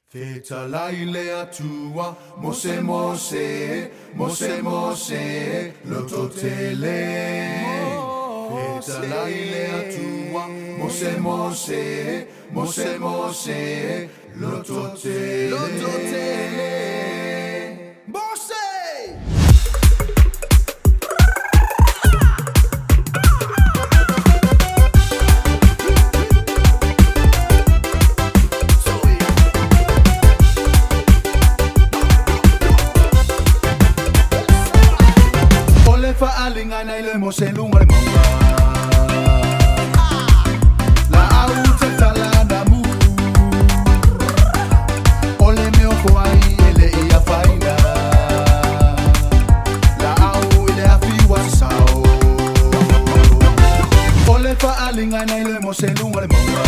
Feta laile atua, mose mose, mose mose, lototele. Feta laile atua, mose mose, mose mose, lototele. Lototele. Mose! Fa'alingana ile moselunga mama la auta talana mu ole me ofai ele ia faina la au ile afi wasao ole fa'alingana ile moselunga mama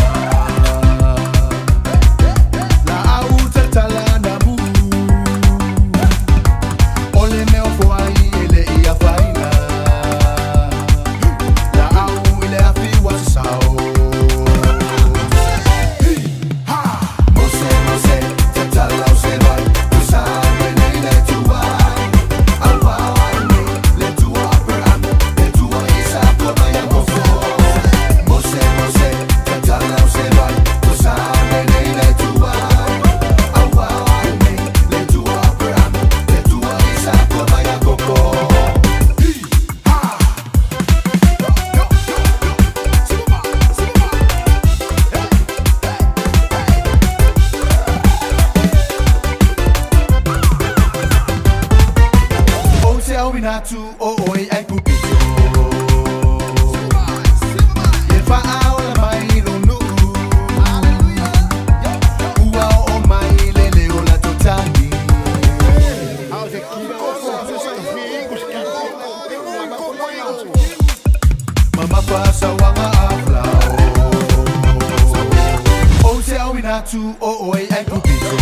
la auta talana mu ole me ofai ele ia faina. Natu oi ai pupito Yefa aula mai lonu Ua o mai lele o la totani Mama pasa wanga aflao O se au natu oi ai pupito